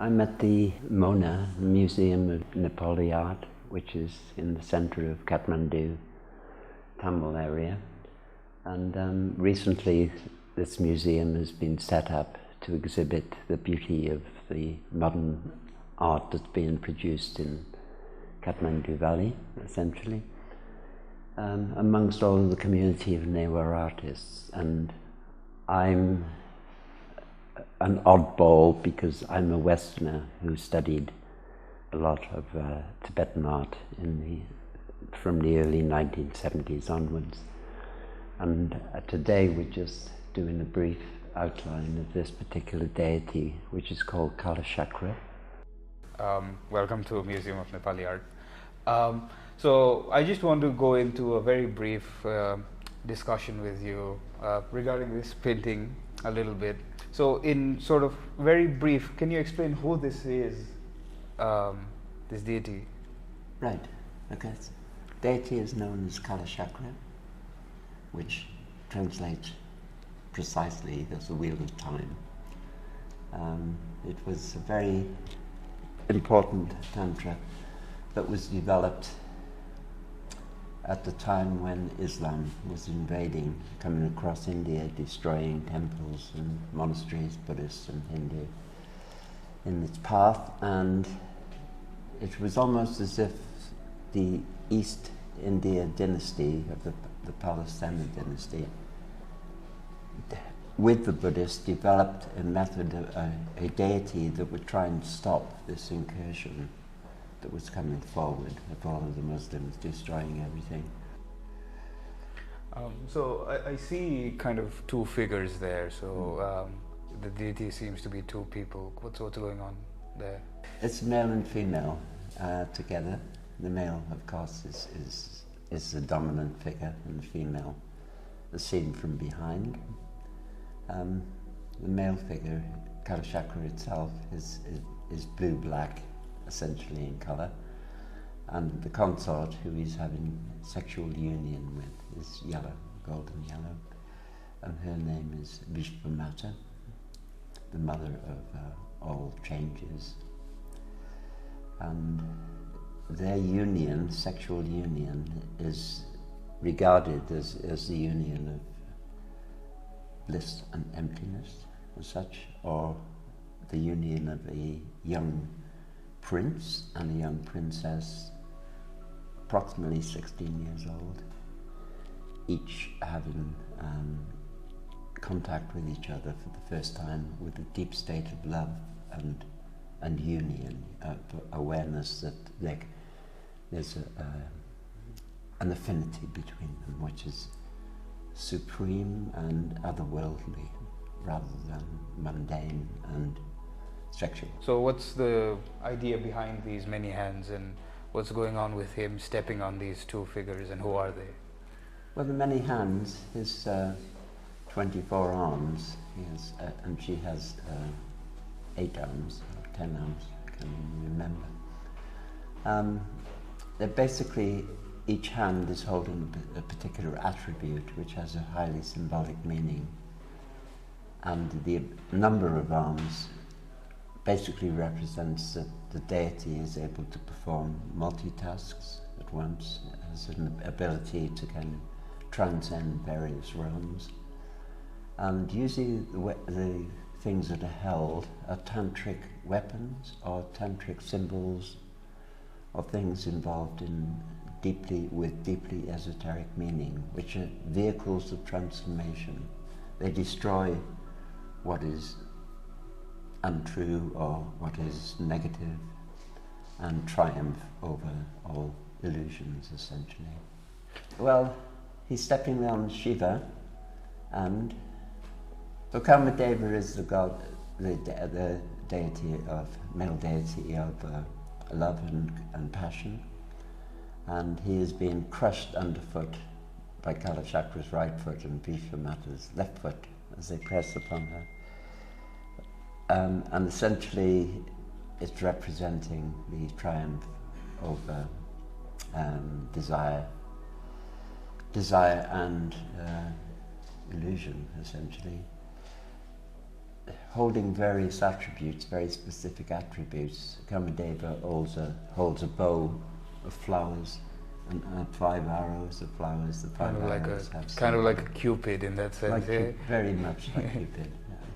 I'm at the MONA, Museum of Nepali Art, which is in the center of Kathmandu, Tamil area. And recently this museum has been set up to exhibit the beauty of the modern art that's being produced in Kathmandu Valley, essentially, amongst all of the community of Newar artists. And I'm an oddball because I'm a Westerner who studied a lot of Tibetan art from the early 1970s onwards. And today we're just doing a brief outline of this particular deity, which is called Kaal Chakra. Welcome to Museum of Nepali Art. So I just want to go into a very brief discussion with you regarding this painting a little bit. So in sort of very brief, can you explain who this is, this deity? Right, okay. Deity is known as Kaal Chakra, which translates precisely as the wheel of time. It was a very important tantra that was developed at the time when Islam was invading, coming across India, destroying temples and monasteries, Buddhist and Hindu, in its path. And it was almost as if the East India dynasty of the Palestinian dynasty, with the Buddhists, developed a method, a deity that would try and stop this incursion that was coming forward of all of the Muslims destroying everything. So I see kind of two figures there. So the deity seems to be two people. What's going on there? It's male and female together. The male, of course, is the dominant figure, and the female is seen from behind. The male figure, Kaal Chakra itself, is blue-black, essentially in colour, and the consort who he's having sexual union with is yellow, golden yellow, and her name is Vishvamata, the mother of all changes. And their union, sexual union, is regarded as the union of bliss and emptiness as such, or the union of a young prince and a young princess, approximately 16 years old, each having contact with each other for the first time with a deep state of love and union, awareness that there's an affinity between them which is supreme and otherworldly rather than mundane and sexual. So what's the idea behind these many hands, and what's going on with him stepping on these two figures, and who are they? Well, the many hands, his 24 arms, and she has 8 arms, 10 arms, I can't even remember. They're basically, each hand is holding a particular attribute which has a highly symbolic meaning, and the number of arms basically represents that the deity is able to perform multitasks at once, has an ability to kind of transcend various realms. And usually the things that are held are tantric weapons or tantric symbols, or things involved in deeply esoteric meaning, which are vehicles of transformation. They destroy what is untrue or what is negative, and triumph over all illusions, essentially. Well, he's stepping on Shiva, and so Kamadeva is the god, the deity of, male deity of love and passion, and he is being crushed underfoot by Kaal Chakra's right foot and Vishvamata's left foot as they press upon her. And essentially it's representing the triumph over desire and illusion, essentially. holding various attributes, very specific attributes. Kamadeva holds a bow of flowers and 5 arrows of flowers. The 5 arrows have kind of like a Cupid in that sense. Very much like Cupid.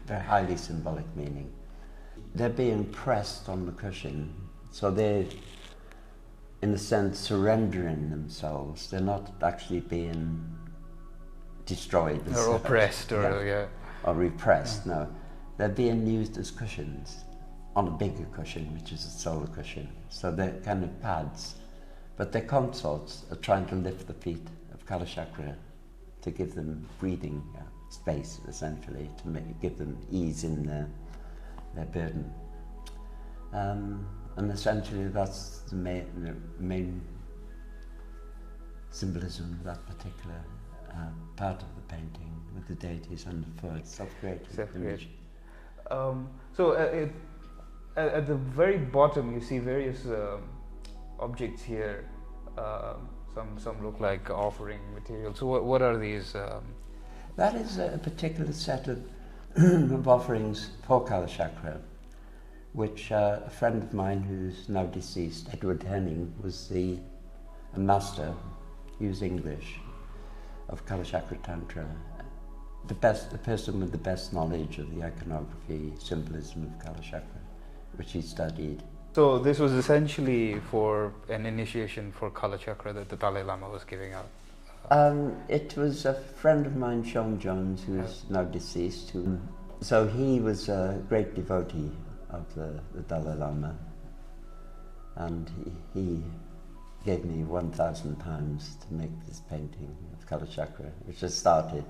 Very highly symbolic meaning. They're being pressed on the cushion, so they're, in a sense, surrendering themselves. They're not actually being destroyed or oppressed or repressed. No, they're being used as cushions on a bigger cushion, which is a solar cushion. So they're kind of pads, but their consorts are trying to lift the feet of Kaal Chakra to give them breathing space, essentially, to give them ease in their burden. And essentially that's the main symbolism of that particular part of the painting, with the deities underfoot, self-created image. So at the very bottom you see various objects here. Some look like offering materials. So what are these? That is a particular set of offerings for Kaal Chakra, which a friend of mine who's now deceased, Edward Henning, was a master, he was English, of Kaal Chakra Tantra. The person with the best knowledge of the iconography, symbolism of Kaal Chakra, which he studied. So this was essentially for an initiation for Kaal Chakra that the Dalai Lama was giving out? It was a friend of mine, Sean Jones, who is now deceased. So he was a great devotee of the Dalai Lama, and he gave me £1,000 to make this painting of Kaal Chakra, which I started.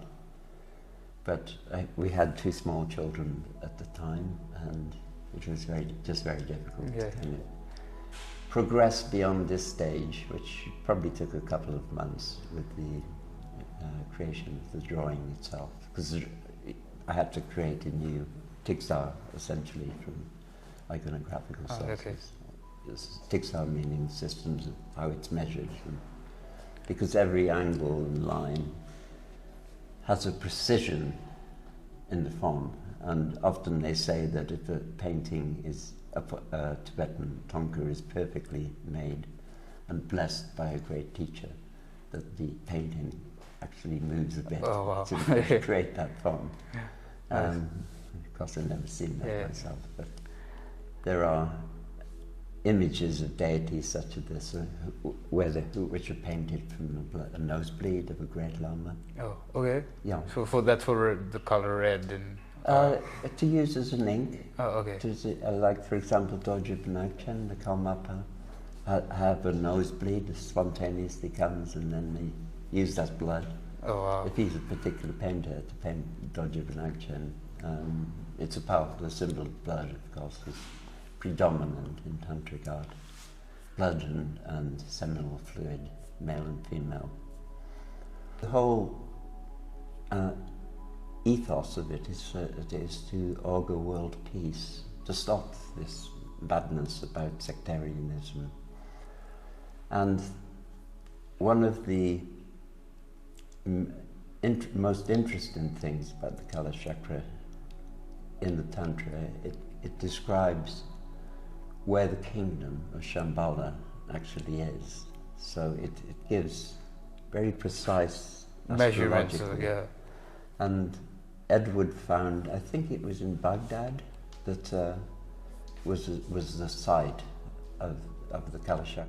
But we had 2 small children at the time, and it was very difficult to kind of progress beyond this stage, which probably took a couple of months with the creation of the drawing itself, because I had to create a new tiksar, essentially, from iconographical sources. Tiksar meaning systems of how it's measured, because every angle and line has a precision in the form, and often they say that if a painting is a Tibetan tonka is perfectly made and blessed by a great teacher, that the painting actually moves a bit to create that form. Of course, I've never seen that myself, but there are images of deities such as this, which are painted from a nosebleed of a great lama. Oh, okay. Yeah. So that's for the color red and. To use as an ink. Oh, okay. Like, for example, Dorje Benakchen, the Kalmapa, have a nosebleed that spontaneously comes, and then they use that blood. Oh, wow. If he's a particular painter to paint Dorje Benakchen, it's a powerful symbol of blood, of course, is predominant in tantric art. Blood and seminal fluid, male and female. The whole ethos of it is to augur world peace, to stop this madness about sectarianism. And one of the most interesting things about the Kaal Chakra in the Tantra, it describes where the kingdom of Shambhala actually is. So it gives very precise measurements. And Edward found, I think it was in Baghdad, that was the site of the Kaal Chakra.